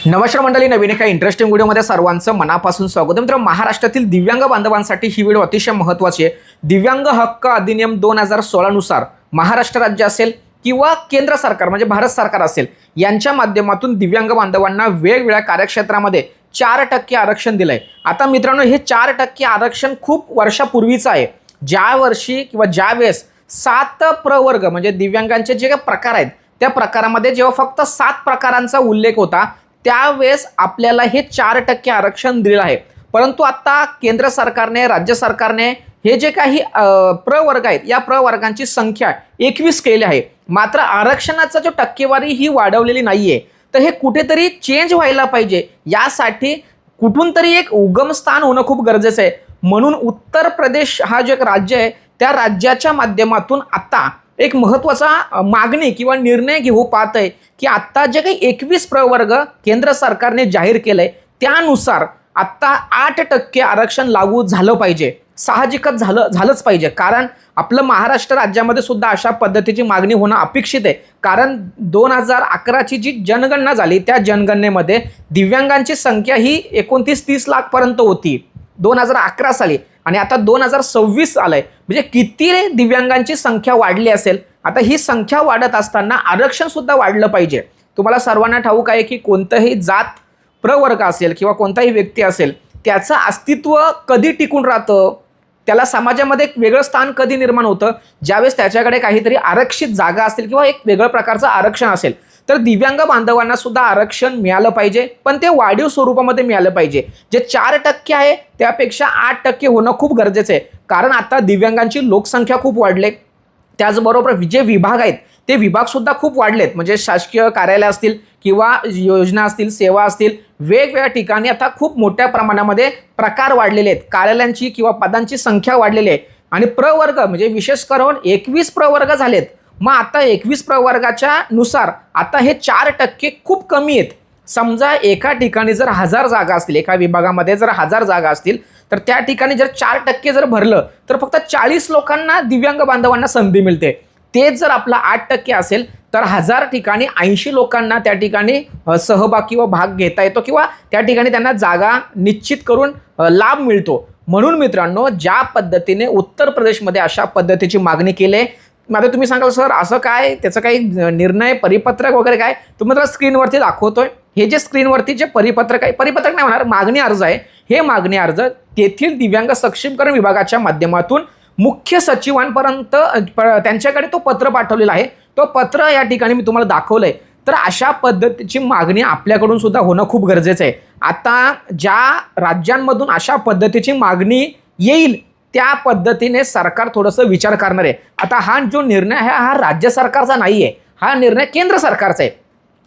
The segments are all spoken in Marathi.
नमस्कार मंडळी, नवीन एका इंटरेस्टिंग व्हिडिओमध्ये सर्वांचं मनापासून स्वागत. मित्र, महाराष्ट्रातील दिव्यांग बांधवांसाठी ही व्हिडिओ अतिशय महत्त्वाची आहे. दिव्यांग हक्क अधिनियम 2016 नुसार महाराष्ट्र राज्य असेल किंवा केंद्र सरकार म्हणजे भारत सरकार असेल यांच्या माध्यमातून दिव्यांग बांधवांना वेगवेगळ्या कार्यक्षेत्रामध्ये 4% आरक्षण दिलंय. आता मित्रांनो, हे 4% आरक्षण खूप वर्षापूर्वीचं आहे. ज्या वर्षी किंवा ज्या वेळेस 7 प्रवर्ग म्हणजे दिव्यांगांचे जे काही प्रकार आहेत त्या प्रकारामध्ये जेव्हा फक्त 7 प्रकारांचा उल्लेख होता त्यावेळेस आपल्याला हे 4% आरक्षण दिलेलं आहे. परंतु आता केंद्र सरकारने, राज्य सरकारने हे जे काही प्रवर्ग आहेत या प्रवर्गांची संख्या 21 केली आहे. मात्र आरक्षणाचा जो टक्केवारी ही वाढवलेली नाहीये. तर हे कुठेतरी चेंज व्हायला पाहिजे. यासाठी कुठून तरी एक उगमस्थान होणं खूप गरजेचं आहे. म्हणून उत्तर प्रदेश हा जो एक राज्य आहे त्या राज्याच्या माध्यमातून आता एक महत्त्वाचा मागणी किंवा निर्णय घेऊ पाहत आहे की आत्ता जे काही 21 प्रवर्ग केंद्र सरकारने जाहीर केलंय त्यानुसार आत्ता 8% आरक्षण लागू झालं पाहिजे. साहजिकच झालंच पाहिजे, कारण आपलं महाराष्ट्र राज्यामध्ये सुद्धा अशा पद्धतीची मागणी होणं अपेक्षित आहे. कारण 2011ची जी जनगणना झाली त्या जनगणनेमध्ये दिव्यांगांची संख्या ही 29-30 लाख पर्यंत होती 2011 साली, आणि आता 2026 आलंय. म्हणजे किती दिव्यांगांची संख्या वाढली असेल. आता ही संख्या वाढत असताना आरक्षण सुद्धा वाढलं पाहिजे. तुम्हाला सर्वांना ठाऊक आहे की कोणतंही जात प्रवर्ग असेल किंवा कोणताही व्यक्ती असेल त्याचं अस्तित्व कधी टिकून राहतं, त्याला समाजामध्ये एक वेगळं स्थान कधी निर्माण होतं ज्यावेळेस त्याच्याकडे काहीतरी आरक्षित जागा असेल किंवा एक वेगळ्या प्रकारचं आरक्षण असेल. तर दिव्यांग बांधवांना सुद्धा आरक्षण मिळालं पाहिजे, पण ते वाढीव स्वरूपामध्ये मिळालं पाहिजे. जे 4% आहे त्यापेक्षा 8% होणं खूप गरजेचं आहे. कारण आता दिव्यांगांची लोकसंख्या खूप वाढली. त्याचबरोबर जे विभाग आहेत ते विभाग सुद्धा खूप वाढलेत. म्हणजे शासकीय कार्यालय असतील किंवा योजना असतील, सेवा असतील, वेगवेगळ्या ठिकाणी आता खूप मोठ्या प्रमाणामध्ये प्रकार वाढलेले आहेत. कार्यालयांची किंवा पदांची संख्या वाढलेली आहे. आणि प्रवर्ग म्हणजे विशेष करून 21 प्रवर्ग झालेत. मग आता 21 प्रवर्गाच्या नुसार आता हे 4% खूप कमी आहेत. समजा एका ठिकाणी जर 1000 जागा असतील, एका विभागामध्ये जर 1000 जागा असतील तर त्या ठिकाणी जर 4% जर भरलं तर फक्त 40 लोकांना दिव्यांग बांधवांना संधी मिळते. तेच जर आपला 8% असेल तर 1000 ठिकाणी 80 लोकांना त्या ठिकाणी सहभाग किंवा भाग घेता येतो किंवा त्या ठिकाणी त्यांना जागा निश्चित करून लाभ मिळतो. म्हणून मित्रांनो, ज्या पद्धतीने उत्तर प्रदेशमध्ये अशा पद्धतीची मागणी केली आहे, आता तुम्ही सांगाल सर असं काय, त्याचं काही निर्णय परिपत्रक वगैरे काय, तुम्हाला स्क्रीनवरती दाखवतोय. हे जे स्क्रीनवरती जे परिपत्रक आहे, परिपत्रक नाही होणार, मागणी अर्ज आहे. हे मागणी अर्ज तेथील दिव्यांग सक्षमीकरण विभागाच्या माध्यमातून मुख्य सचिवांपर्यंत त्यांच्याकडे तो पत्र पाठवलेला आहे. तो पत्र या ठिकाणी मी तुम्हाला दाखवलंय. तर अशा पद्धतीची मागणी आपल्याकडून सुद्धा होणं खूप गरजेचं आहे. आता ज्या राज्यांमधून अशा पद्धतीची मागणी येईल त्या पद्धतीने सरकार थोडंसं विचार करणार आहे. आता हा जो निर्णय आहे हा राज्य सरकारचा नाही आहे, हा निर्णय केंद्र सरकारचा आहे.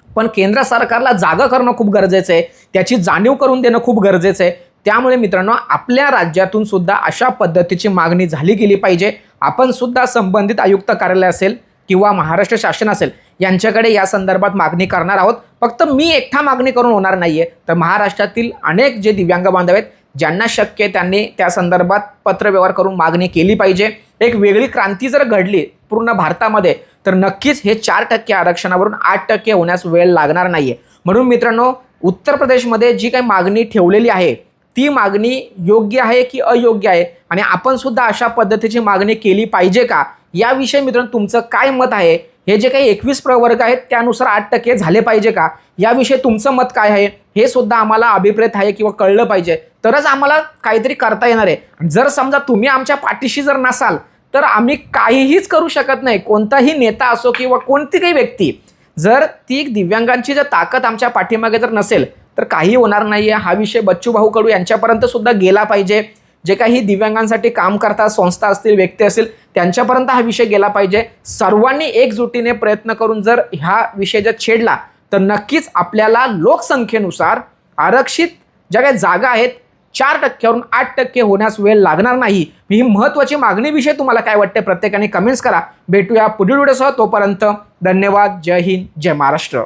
पण केंद्र सरकारला जागा करणं खूप गरजेचं आहे, त्याची जाणीव करून देणं खूप गरजेचं आहे. त्यामुळे मित्रांनो, आपल्या राज्यातून सुद्धा अशा पद्धतीची मागणी झाली गेली पाहिजे. आपण सुद्धा संबंधित आयुक्त कार्यालय असेल किंवा महाराष्ट्र शासन असेल यांच्याकडे या संदर्भात मागणी करणार आहोत. फक्त मी एकटा मागणी करून होणार नाहीये, तर महाराष्ट्रातील अनेक जे दिव्यांग बांधव आहेत ज्यांना शक्य आहे त्यांनी त्या संदर्भात पत्रव्यवहार करून मागणी केली पाहिजे. एक वेगळी क्रांती जर घडली पूर्ण भारतामध्ये तर नक्कीच हे 4% आरक्षणावरून 8% होण्यास वेळ लागणार नाहीये. म्हणून मित्रांनो, उत्तर प्रदेशमध्ये जी काही मागणी ठेवलेली आहे ती मागणी योग्य आहे की अयोग्य आहे, आणि आपण सुद्धा अशा पद्धतीची मागणी केली पाहिजे का, याविषयी मित्रांनो तुमचं काय मत आहे. हे जे काही 21 प्रवर्ग आहेत त्यानुसार 8% झाले पाहिजे का, याविषयी तुमचं मत काय आहे हे सुद्धा आम्हाला अभिप्रेत आहे किंवा कळलं पाहिजे. तरच आम्हाला काहीतरी करता येणार आहे. जर समजा तुम्ही आमच्या पाठीशी जर नसाल तर आम्ही काहीच करू शकत नाही. कोणताही नेता असो किंवा कोणती काही व्यक्ती, जर ती दिव्यांगांची जर ताकद आमच्या पाठीमागे जर नसेल तर काही होणार नाहीये. हा विषय बच्चूभाऊ कडू यांच्यापर्यंत सुद्धा गेला पाहिजे. जे काही दिव्यांगांसाठी काम करतात संस्था असतील, व्यक्ती असतील, त्यांच्यापर्यंत हा विषय गेला पाहिजे. सर्वांनी एकजुटीने प्रयत्न करून जर ह्या विषय जर छेडला तर नक्कीच आपल्याला लोकसंख्येनुसार आरक्षित ज्या काही जागा आहेत 4%वरून 8% होण्यास वेळ लागणार नाही. ही महत्त्वाची मागणीविषयी तुम्हाला काय वाटते प्रत्येकाने कमेंट्स करा. भेटूया पुढील व्हिडिओसह. तोपर्यंत धन्यवाद. जय हिंद, जय महाराष्ट्र.